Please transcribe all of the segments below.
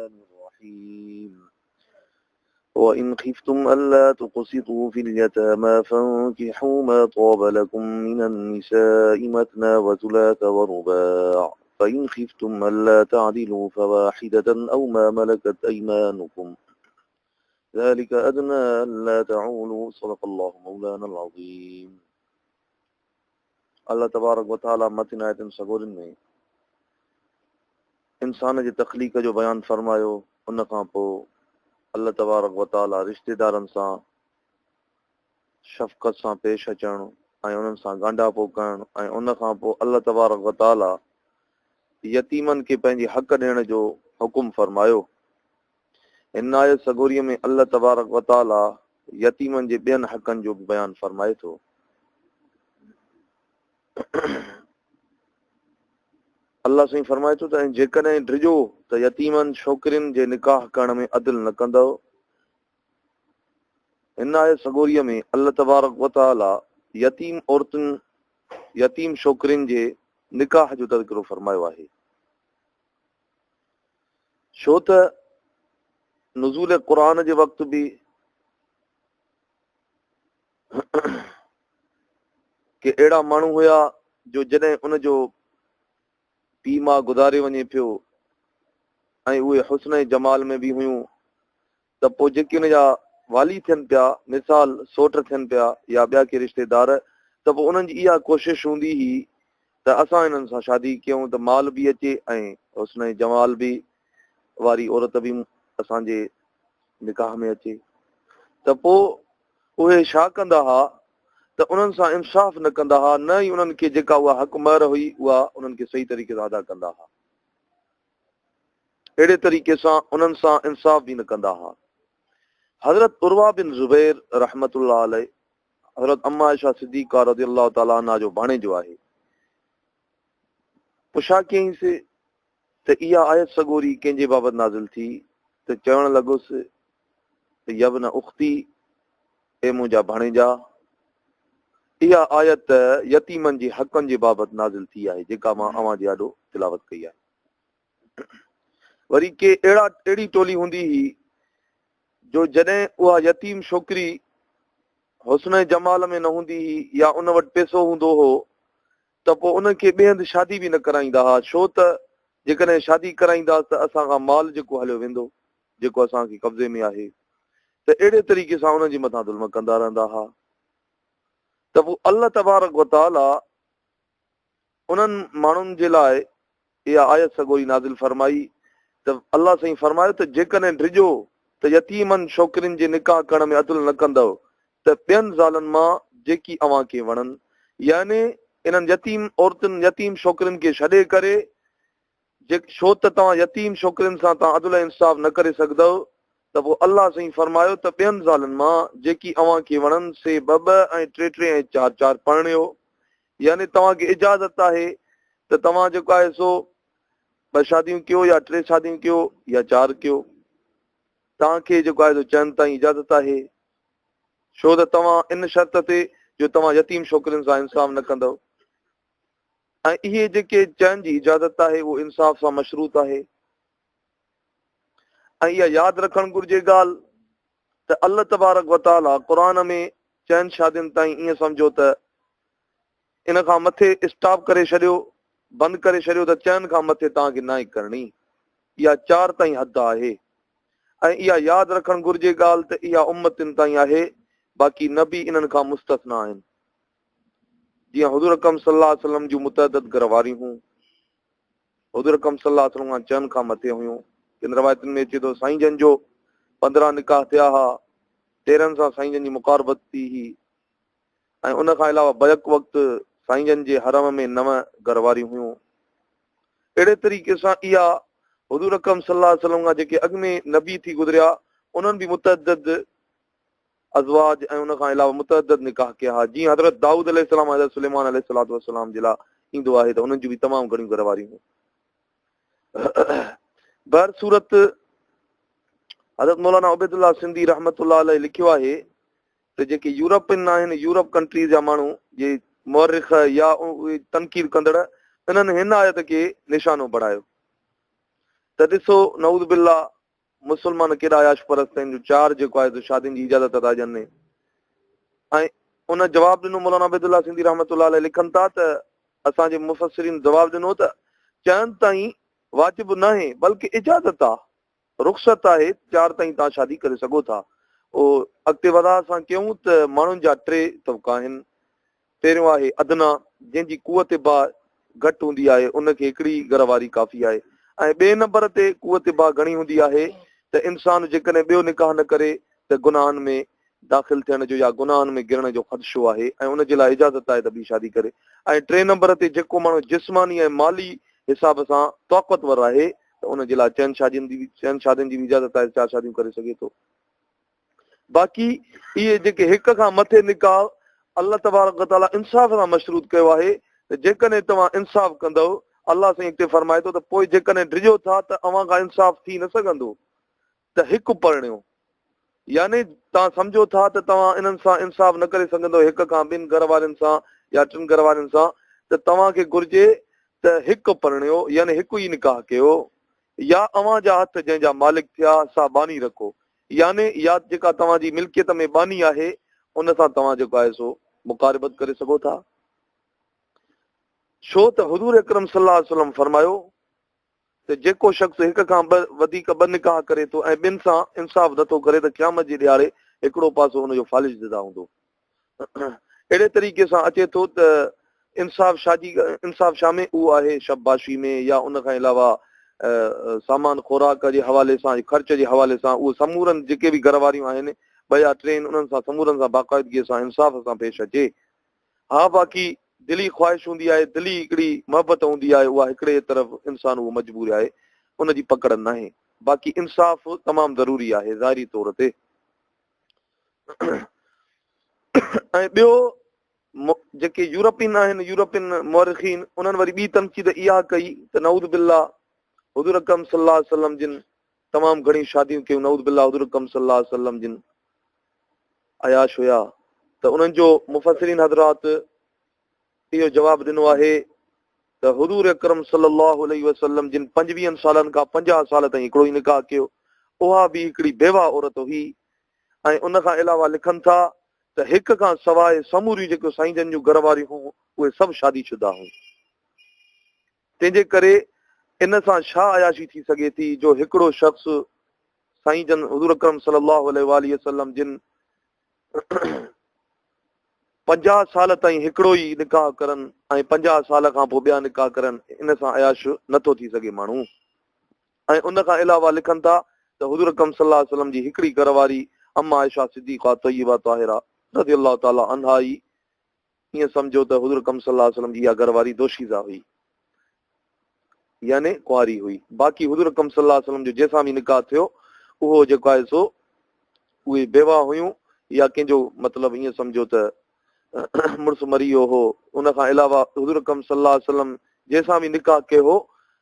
الرحمن الرحيم وإن خفتم ألا تقسطوا في اليتامى فانكحوا ما طاب لكم من النساء مثنى وثلاث ورباع فإن خفتم ألا تعدلوا فواحدة أو ما ملكت أيمانكم ذلك أدنى ألا تعولوا صدق الله مولانا العظيم. अल्लाह तबारक व तआला मतिन आयतन सगोरन में इंसान जे तख्लीक जो बयान फरमायो। उन खां पोइ अल्लाह तबारक व तआला रिश्तेदारनि सां शफ़क़त सां पेश अचणु ऐं उन्हनि सां गांडापो करणु ऐं उन खां पोइ अल्लाह तबारक व तआला यतीमनि खे पंहिंजी हक़ ॾियण जो हुकुम फरमायो। हिन आयत सगोरीअ में अल्लाह तबारक व तआला यतीमनि जे ॿियनि हक़नि जो बि बयान फरमाए थो। अल्लाह साईं फरमाए थो त जेकॾहिं ड्रिजो त यतीमनि छोकिरियुनि जे निकाह करण में अदल न कंदव। हिन आयत सगोरीअ में अल्लाह तबारक व तआला यतीम औरतुनि यतीम छोकिरियुनि जे निकाह जो तज़किरो फरमायो आहे। छो त नुज़ूल क़ुरान जे वक़्त बि के अहिड़ा माण्हू हुया जो जॾहिं उनजो पीउ मां गुज़ारे वञे पियो ऐं उहे हुस्न जमाल में बि हुयूं त पोइ जेके उनजा वाली थियनि पिया, मिसाल सोट थियनि पिया या ॿिया के रिश्तेदार, त पोइ उन्हनि जी इहा कोशिशि हूंदी हुई त असां हिननि सां शादी कयूं त माल बि अचे ऐं हुस्न जमाल बि वारी औरत बि असांजे निकाह में अचे। त पोइ उहे छा कंदा हुआ त उन्हनि सां इंसाफ़ न कंदा हुआ, न ई उन्हनि खे जेका उहा हक़ महर हुई उहा उन्हनि खे सही तरीक़े सां अदा कंदा हुआ। अहिड़े तरीक़े सां उन्हनि सां इंसाफ़ बि न कंदा हुआ। हज़रत उर्वा बिन ज़ुबैर रहमतुल्लाह अलैह हज़रत अम्मा आयशा सिद्दीक़ा रज़ियल्लाहु ताला अन्हा जो भाणेजो आहे। पुछा कयईंसि त इहा आयत सगोरी कंहिंजे बाबति नाज़िल थी त चवणु लॻुसि त यब्न उख्ती, ए मुंहिंजा भाणेजा, इहा आयत यतीमनि जे हक़नि जे बाबति नाज़िल थी आहे जेका मां अव्हां जे आॾो तिलावत कई आहे। वरी के अहिड़ी टोली हूंदी हुई जो जॾहिं उहा यतीम छोकिरी हुस्न जमाल में न हूंदी हुई या उन वटि पैसो हूंदो हो त पोइ उनखे ॿिए हंधि शादी बि न कराईंदा हुआ। छो त जेकॾहिं शादी कराईंदासीं त असांखां माल जेको हलियो वेंदो, जेको असांखे कब्ज़े में आहे, त अहिड़े तरीक़े सां उन्हनि जे मथां ज़ुल्म कंदा रहंदा हुआ। त पोइ अल्लाह तबारक व तआला उन्हनि माण्हुनि जे लाइ इहा आयत सगोरी नाज़िल फरमाई त अल्लाह साईं फरमायो त जेकॾहिं ड्रिजो त यतीमनि छोकिरियुनि जे निकाह करण में अदल न कंदव त ॿियनि ज़ालनि मां जेकी अव्हां खे वणनि, यानी इन्हनि यतीम औरतुनि यतीम छोकिरियुनि खे छॾे करे, छो त तव्हां यतीम छोकिरियुनि सां तव्हां अदल इंसाफ़ न करे सघंदव, त पोइ अल्लाह साईं फरमायो त ॿियनि ज़ालनि मां जेकी अव्हां खे वणनि से ॿ ऐं टे ऐं चार पढ़णियो। यानी तव्हांखे इजाज़त आहे त तव्हां जेको आहे सो 2 शादियूं कयो या 3 शादियूं कयो या 4 कयो, तव्हांखे जेको आहे सो चइनि ताईं इजाज़त आहे। छो त तव्हां इन शर्त ते जो तव्हां यतीम छोकिरियुनि सां इंसाफ़ न कंदव, ऐं इहे जेके चइनि जी इजाज़त आहे उहो इंसाफ़ सां मशरूत आहे। ऐं इहा यादि रखणु घुरिजे ॻाल्हि त अल्लाह तबारक व तआला क़ुरान में 4 शादियुनि ताईं ईअं सम्झो त इन खां मथे स्टॉप करे छॾियो, बंदि करे छॾियो त 4 खां मथे तव्हांखे न ई करणी। इहा 4 ताईं हद आहे। ऐं इहा यादि रखणु घुरिजे ॻाल्हि त इहा उम्मतुनि ताईं आहे, बाक़ी नबी इन्हनि खां मुस्तस्ना आहिनि। जीअं हुज़ूर अकरम सल्लल्लाहु अलैहि वसल्लम जूं मुतअद्दिद घर वारियूं हुयूं, हुज़ूर अकरम सल्लल्लाहु अलैहि वसल्लम खां 4 खां मथे हुयूं। किन रवायतुनि में अचे थो साईं जन जो 15 निकाह थिया हुआ, 13 सां साईं जन जी मुक़ारबत थी हुई, ऐं उन खां अलावा बैक वक़्तु साईं जन जे हरम में 9 घर वारियूं हुयूं। अहिड़े तरीक़े सां इहा हुज़ूर अकरम सल्लल्लाहु अलैहि वसल्लम खां जेके अॻु में नबी थी गुज़रिया उन्हनि बि मुतअद्दिद अज़वाज ऐं उन खां अलावा मुतअद्दिद निकाह कया हुआ। जीअं हज़रत दाऊद अलैहिस्सलाम हज़रत सुलेमान अलैहिस्सलाम जे लाइ ईंदो आहे त उन्हनि जूं बि तमामु घणियूं घर वारियूं हुयूं। बर सूरत हज़रत मौलाना उबैदुल्लाह सिंधी रहमतुल्लाह अलैह लिखियो आहे त जेके यूरोपियन आहिनि, यूरोप कंट्रीज़ जा माण्हू जे मौरिख या तनक़ीद कंदड़, इन्हनि हिन आयत खे निशानो बणायो त ॾिसो नऊज़ बिल्लाह मुस्लमान केॾा आयाश परस्त आहिनि जो 4 जेको आहे शादियुनि जी इजाज़त था ॾियनि। ऐं उन जवाबु ॾिनो, मौलाना अबैदुल्लाह सिंधी रहमतुल्लाह अलैह लिखनि था त असांजे मुफ़स्सिरीन जवाबु ॾिनो त चइनि ताईं वाजिबु न आहे बल्कि इजाज़त आहे, रुख़्सत आहे, 4 ताईं तव्हां शादी करे सघो था। अॻिते वधा असां कयूं त माण्हुनि जा 3 तबका आहिनि। पहिरियों आहे अदना, जंहिंजी कुवत बा घटि हूंदी आहे, उनखे हिकिड़ी घरवारी काफ़ी आहे। ऐं ॿिए नंबर ते कुवत बा घणी हूंदी आहे त इंसानु जेकॾहिं ॿियो निकाह न करे त गुनाहनि में दाख़िल थियण जो या गुनाहनि में गिरण जो ख़दशो आहे, ऐं उनजे लाइ इजाज़त आहे त ॿी शादी करे। ऐं 3 नंबर ते जेको माण्हू जिस्मानी ऐं माली हिसाब सां ताक़तवर आहे त उनजे लाइ 4 शादियुनि जी इजाज़त आहे, 4 शादियूं करे सघे थो। बाक़ी इहे जेके हिक खां मथे निकाह अल्लाह तबारक व तआला इंसाफ़ सां मशरूत कयो आहे त जेकॾहिं तव्हां इंसाफ़ कंदव, अल्लाह साईं हिते फरमाए थो त पोइ जेकॾहिं डिॼो था त अव्हां खां इंसाफ़ थी न सघंदो त हिकु परिणियो, यानी तव्हां सम्झो था त तव्हां इन्हनि सां इंसाफ़ न करे सघंदो हिक खां 2 घर वारनि सां या 3 घर वारनि सां, त तव्हांखे घुर्जे त हिकु परिणियो, यानी हिकु ई निकाह कयो, या अव्हां जा हथ जंहिंजा मालिक थिया सा बानी रखो, यानी या जेका तव्हांजी मिल्कियत में बानी आहे उन सां तव्हां जेको आहे सो मुक़ारिबत करे सघो था। छो त हुज़ूर अकरम सल्लल्लाहु अलैहि वसल्लम फरमायो त जेको शख़्स हिक खां वधीक 2 निकाह करे थो ऐं ॿिनि सां इंसाफ़ नथो करे त क़यामत जे ॾियारे हिकिड़ो पासो हुनजो फ़ालिज ज़िदा हूंदो। अहिड़े तरीक़े सां अचे थो त इंसाफ़ शामे उहो आहे शबबाशी में, या उन खां अलावा सामान खुराक जे हवाले सां, ख़र्च जे हवाले सां, उहे समूरनि जेके बि घर वारियूं आहिनि 2 या 3 उन्हनि सां समूरनि सां बाक़ाइदगीअ सां इंसाफ़ सां पेश अचे। हा, बाक़ी दिली ख़्वाहिश हूंदी आहे, दिली हिकिड़ी मोहबत हूंदी आहे, उहा हिकिड़े तरफ़ इंसानु उहो मजबूर आहे, उनजी पकड़ न आहे। बाक़ी इंसाफ़ तमामु ज़रूरी आहे ज़ाहिरी तौर ते। ऐं ॿियो जेके यूरोपियन आहिनि, यूरोपियन मौरिखीन, उन्हनि वरी ॿी तनक़ीद इहा कई त नऊज़ बिल्लाह हुज़ूर अकरम सल्लल्लाहु अलैहि वसल्लम जिन तमामु घणी शादियूं कयूं, नऊज़ बिल्लाह हुज़ूर अकरम सल्लल्लाहु अलैहि वसल्लम जिन अयाश हुया, त उन्हनि जो मुफ़स्सिरीन हज़रात इहो जवाबु ॾिनो आहे त हुज़ूर अकरम सल्लल्लाहु अलैहि वसल्लम जिन 25 सालनि खां 50 साल ताईं हिकिड़ो ई निकाह कयो, उहा बि हिकिड़ी बेवा औरत हुई। ऐं उन खां अलावा लिखनि था त हिक खां सवाइ समूरियूं जेके साईं जन जूं घर वारियूं हुयूं उहे सभु शादीशुदा हुयूं। तंहिंजे करे इन सां छा अयाशी थी सघे थी जो हिकिड़ो शख़्स साईं जन हुज़ूर अकरम सल्लल्लाहु अलैहि वसल्लम जिन 50 साल ताईं हिकिड़ो ई निकाह करनि ऐं 50 साल खां पोइ ॿिया निकाह करनि, इन सां अयाश नथो थी सघे माण्हू। ऐं उन खां अलावा लिखनि था त हुज़ूर अकरम सल्लल्लाहु अलैहि वसल्लम जी हिकिड़ी घरवारी अम्मा आयशा सिद्दीक़ा तय्यबा ताहिरा रज़ियल्लाहु ताला अन्हा ई, ईअं सम्झो त हुज़ूर अकरम सल्लल्लाहु अलैहि वसल्लम जी इहा घरवारी दोशीज़ा हुई, यानी कुंवारी हुई। बाक़ी हुज़ूर अकरम सल्लल्लाहु अलैहि वसल्लम जो जंहिंसां बि निकाह थियो उहो जेको आहे सो उहे बेवा हुयूं, या कंहिंजो मतिलबु ईअं सम्झो त मुड़ुसु मरी वियो हो। उन खां अलावा हुज़ूर अकरम सल्लल्लाहु अलैहि वसल्लम जंहिंसां बि निकाह कयो हो,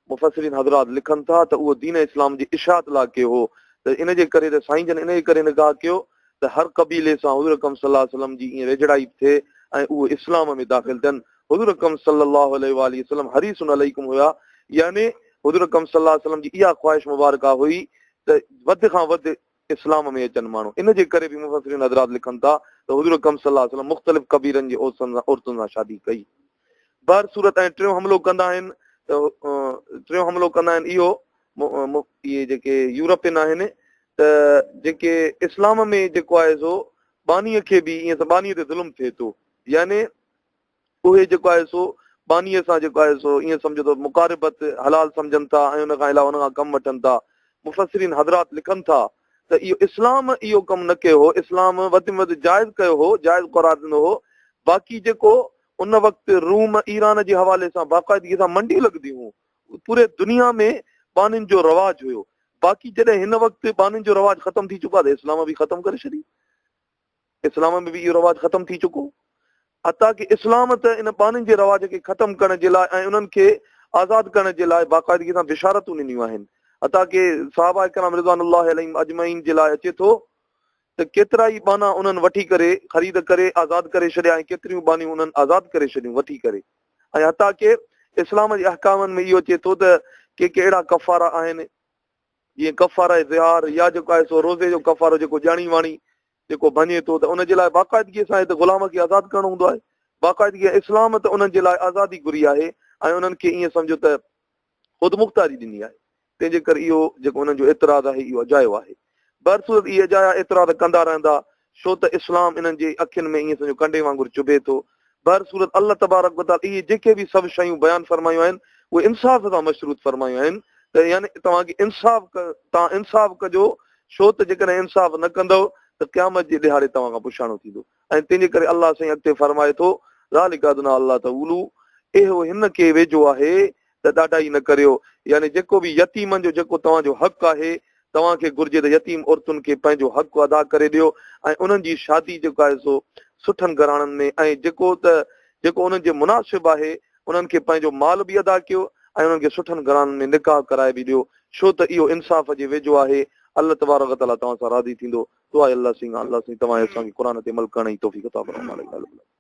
मुफ़स्सिरीन हज़रात लिखनि था त उहो दीन इस्लाम जी इशाअत लाइ कयो हो। त इन जे करे त साईं जन इन जे करे निकाह कयो त हर क़बीले सां हुज़ूर अकरम सल्लल्लाहु अलैहि वसल्लम जी ईअं वेझड़ाई थिए ऐं उहे इस्लाम में दाख़िल थियनि। हुज़ूर अकरम सल्लल्लाहु अलैहि वसल्लम हरीसुन अलैकुम हुया, यानी हुज़ूर अकरम सल्लल्लाहु अलैहि वसल्लम जी इहा ख़्वाहिश मुबारका हुई त वधि खां वधि इस्लाम में अचनि माण्हू। इन जे करे बि मुफ़स्सिरीन हज़रात लिखनि था त हुज़ूर अकरम सल्लल्लाहु अलैहि वसल्लम मुख़्तलिफ़ क़बीलनि जी औरतुनि सां शादी कई। बर सूरत ऐं टियों हमलो कंदा आहिनि इहो इहे जेके यूरोपियन आहिनि त जेके इस्लाम में जेको आहे सो बानीअ खे बि ईअं त बानीअ ते ज़ुल्म थिए थो, यानी उहे जेको आहे सो बानीअ सां जेको आहे सो ईअं सम्झो त मुक़ारिबत हलाल सम्झनि था ऐं उन खां अलावा उन खां कमु वठनि था। मुफ़स्सिरीन हज़रात लिखनि था त इहो इस्लाम इहो कमु न कयो हो, इस्लाम वधि में वधि जाइज़ कयो हो, जाइज़ क़रार ॾिनो हो। बाक़ी जेको उन वक़्तु रूम ईरान जे हवाले सां बाक़ाइदगी सां मंडियूं लॻंदियूं हुयूं, पूरे दुनिया में बानियुनि जो रवाज हुयो। बाक़ी जॾहिं हिन वक़्तु बानियुनि जो रवाज ख़तमु थी चुको आहे त इस्लाम बि ख़तमु करे छॾी, इस्लाम में बि इहो रवाज ख़तमु थी चुको। अता की इस्लाम त इन बानियुनि जे रवाज खे ख़तमु करण जे लाइ ऐं उन्हनि खे आज़ादु करण जे लाइ बाक़ाइदगी सां बिशारतूं ॾिनियूं आहिनि। अता की सहाबा किराम रिज़वानुल्लाहि अलैहिम अजमईन जे लाइ अचे थो त केतिरा ई बाना उन्हनि वठी करे ख़रीद करे आज़ादु करे छॾिया ऐं केतिरियूं बानियूं उन्हनि आज़ादु करे छॾियूं वठी करे। ऐं हता की इस्लाम जे अहकामनि में इहो अचे थो त के अहिड़ा कफ़ारा आहिनि जीअं कफ़ारा ज़िहार या जेको आहे सो रोज़े जो कफ़ारो जेको ॼाणी वाणी जेको भञे थो त उनजे लाइ बाक़ाइदगीअ सां हिते ग़ुलाम खे आज़ादु करणो हूंदो आहे। बाक़ाइदगी इस्लाम त उन्हनि जे लाइ आज़ादी घुरी आहे ऐं उन्हनि खे ईअं सम्झो त ख़ुदि मुख़्तारी ॾिनी आहे। तंहिंजे करे इहो जेको उन्हनि जो एतिराज़ आहे इहो अजायो आहे। बरसूरत इहे अजाया एतिराज़ कंदा रहंदा छो त इस्लाम इन्हनि जे अखियुनि में ईअं सम्झो कंडे वांगुरु चुभे थो। बरसूरत अल्लाह तबारक व तआला इहे जेके बि सभु शयूं बयानु फरमायूं आहिनि उहे इंसाफ़ सां मशरूत फरमायूं आहिनि त यानी तव्हांखे तव्हां इंसाफ़ कजो छो त जेकॾहिं इंसाफ़ न कंदव त क़यामत जे ॾिहाड़े तव्हां खां पुछाणो थींदो। ऐं तंहिंजे करे अलाह साईं अॻिते फरमाए थो ज़ालिका अदना अल्लाह तऊलू, इहो हिन खे वेझो आहे त ॾाढा ई न करियो। यानी जेको बि यतीमनि जो जेको तव्हांजो हक़ आहे तव्हांखे घुर्जे त यतीम औरतुनि खे पंहिंजो हक़ अदा करे ॾियो ऐं उन्हनि जी शादी जेको आहे सो सुठनि घराणनि में ऐं जेको उन्हनि जे मुनासिब आहे उन्हनि खे पंहिंजो माल बि अदा कयो ऐं उन्हनि खे सुठनि घराणनि में निकाह कराए बि ॾियो छो त इहो इंसाफ़ जे वेझो आहे। अल्लाह तबारक व तआला तव्हां सां राज़ी थींदो। दुआ अल्लाह सिंह तव्हां असांखे क़ुर ते अमल करण जी तौफ़ीक़ अता फरमाए।